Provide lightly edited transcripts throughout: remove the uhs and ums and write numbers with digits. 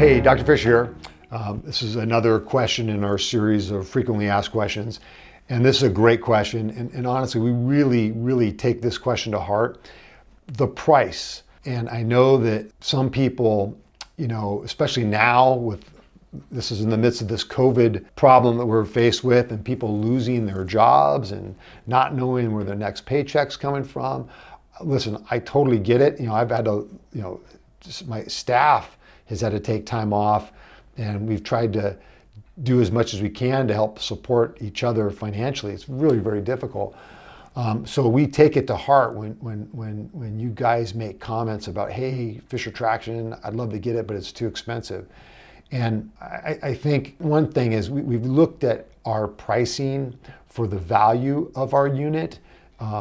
Hey, Dr. Fish here. This is another question in our series of frequently asked questions. And this is a great question. And honestly, we really take this question to heart. The price. And I know that some people, especially now this is in the midst of this COVID problem that we're faced with and people losing their jobs and not knowing where their next paycheck's coming from. Listen, I totally get it. I've had to, just my staff has had to take time off, and we've tried to do as much as we can to help support each other financially. It's really very difficult. So we take it to heart when you guys make comments about, hey, Fisher Traction, I'd love to get it, but it's too expensive. And I think one thing is we've looked at our pricing for the value of our unit,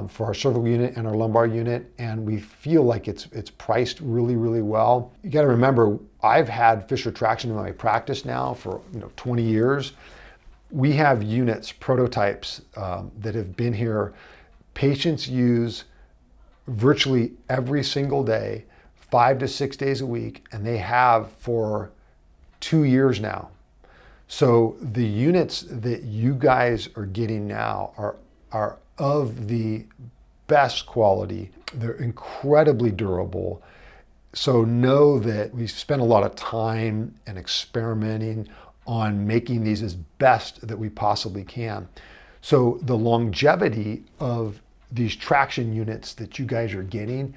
for our cervical unit and our lumbar unit, and we feel like it's priced really well. You got to remember, I've had Fisher Traction in my practice now for 20 years. We have units, prototypes that have been here. Patients use virtually every single day, 5 to 6 days a week, and they have for 2 years now. So the units that you guys are getting now are of the best quality. They're incredibly durable. So know that we spent a lot of time and experimenting on making these as best that we possibly can. So the longevity of these traction units that you guys are getting,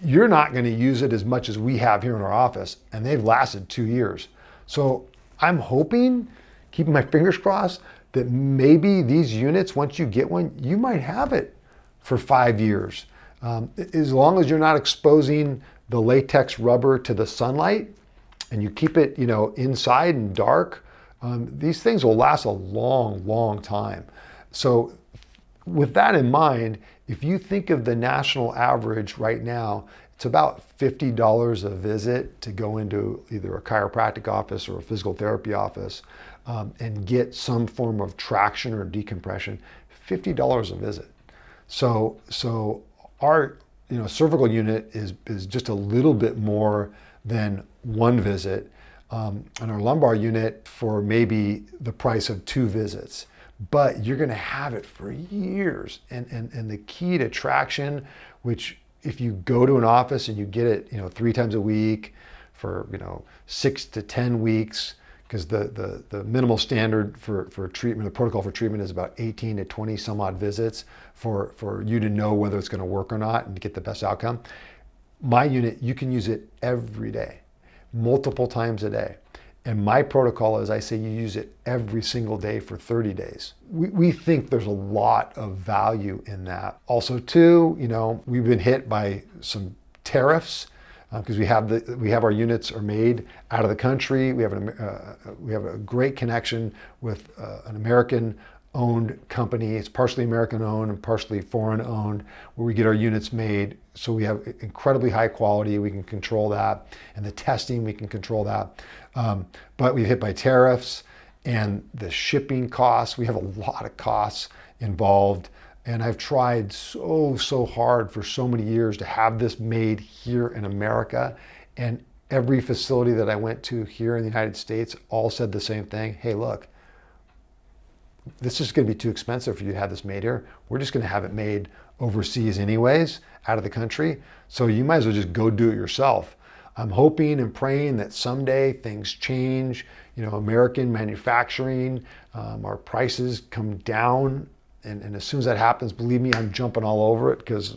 you're not going to use it as much as we have here in our office, and they've lasted 2 years. So I'm hoping, keeping my fingers crossed, that maybe these units, once you get one, you might have it for 5 years. As long as you're not exposing the latex rubber to the sunlight and you keep it, inside and dark, these things will last a long time. So with that in mind, if you think of the national average right now, it's about $50 a visit to go into either a chiropractic office or a physical therapy office and get some form of traction or decompression. $50 a visit. So our cervical unit is just a little bit more than one visit, and our lumbar unit for maybe the price of 2 visits. But you're going to have it for years. And the key to traction, which if you go to an office and you get it 3 times a week for 6 to 10 weeks, because the minimal standard for treatment, the protocol for treatment is about 18 to 20 some odd visits for you to know whether it's going to work or not and to get the best outcome. My unit, you can use it every day, multiple times a day. And my protocol is I say you use it every single day for 30 days. We think there's a lot of value in that. Also too, we've been hit by some tariffs because we have our units are made out of the country. We have a great connection with an American-owned company. It's partially American-owned and partially foreign-owned, where we get our units made. So we have incredibly high quality. We can control that, and the testing we can control that. But we've hit by tariffs and the shipping costs. We have a lot of costs involved. And I've tried so hard for so many years to have this made here in America. And every facility that I went to here in the United States all said the same thing. Hey, look, this is going to be too expensive for you to have this made here. We're just going to have it made overseas anyways, out of the country. So you might as well just go do it yourself. I'm hoping and praying that someday things change, American manufacturing, our prices come down. And as soon as that happens, believe me, I'm jumping all over it because,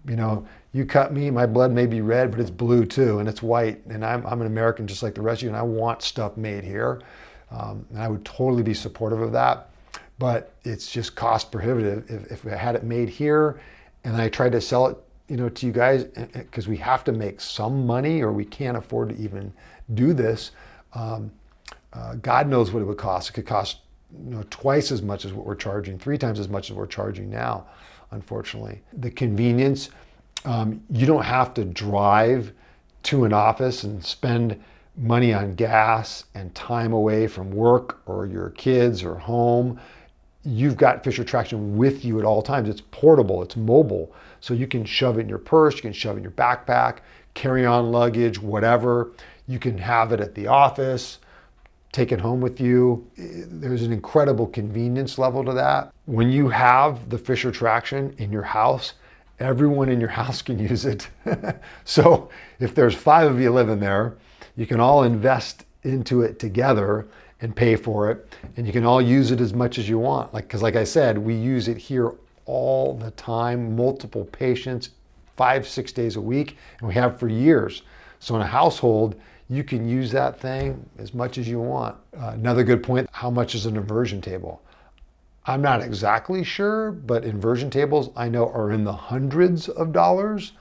you cut me, my blood may be red, but it's blue too, and it's white. And I'm an American just like the rest of you, and I want stuff made here. And I would totally be supportive of that. But it's just cost prohibitive. If I had it made here and I tried to sell it, to you guys, because we have to make some money or we can't afford to even do this, God knows what it would cost. It could cost twice as much as what we're charging, 3 times as much as we're charging now, unfortunately. The convenience, you don't have to drive to an office and spend money on gas and time away from work or your kids or home. you've got Fisher Traction with you at all times. It's portable, it's mobile. So you can shove it in your purse, you can shove it in your backpack, carry on luggage, whatever. You can have it at the office, take it home with you. There's an incredible convenience level to that. When you have the Fisher Traction in your house, everyone in your house can use it. So if there's 5 of you living there, you can all invest into it together and pay for it, and you can all use it as much as you want. Because like I said, we use it here all the time, multiple patients, 5-6 days a week, and we have for years. So in a household, you can use that thing as much as you want. Another good point, how much is an inversion table? I'm not exactly sure, but inversion tables I know are in the hundreds of dollars.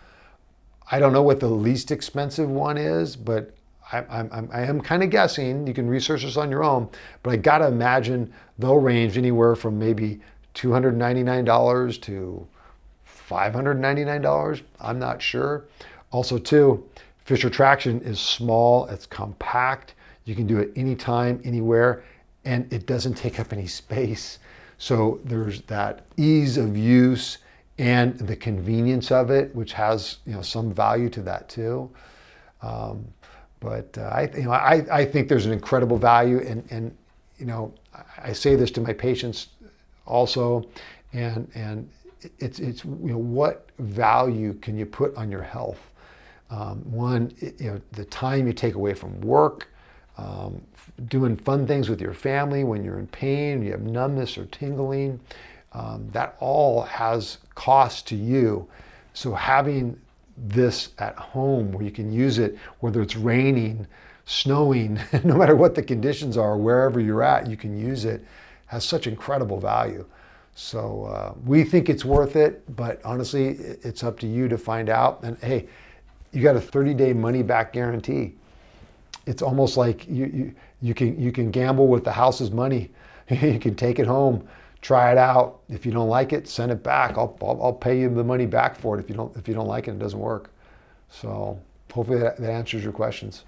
I don't know what the least expensive one is, but I am kind of guessing. You can research this on your own, but I gotta imagine they'll range anywhere from maybe $299 to $599. I'm not sure. Also too, Fisher Traction is small, it's compact. You can do it anytime, anywhere, and it doesn't take up any space. So there's that ease of use and the convenience of it, which has some value to that too. But I think there's an incredible value, and I say this to my patients also, and it's what value can you put on your health? One, the time you take away from work, doing fun things with your family when you're in pain, you have numbness or tingling, that all has cost to you. So having this at home where you can use it, whether it's raining, snowing, no matter what the conditions are, wherever you're at, you can use it, has such incredible value. So we think it's worth it, but honestly, it's up to you to find out. And hey, you got a 30-day money-back guarantee. It's almost like you can gamble with the house's money. You can take it home, try it out. If you don't like it, send it back. I'll pay you the money back for it if you don't like it and it doesn't work. So hopefully that answers your questions.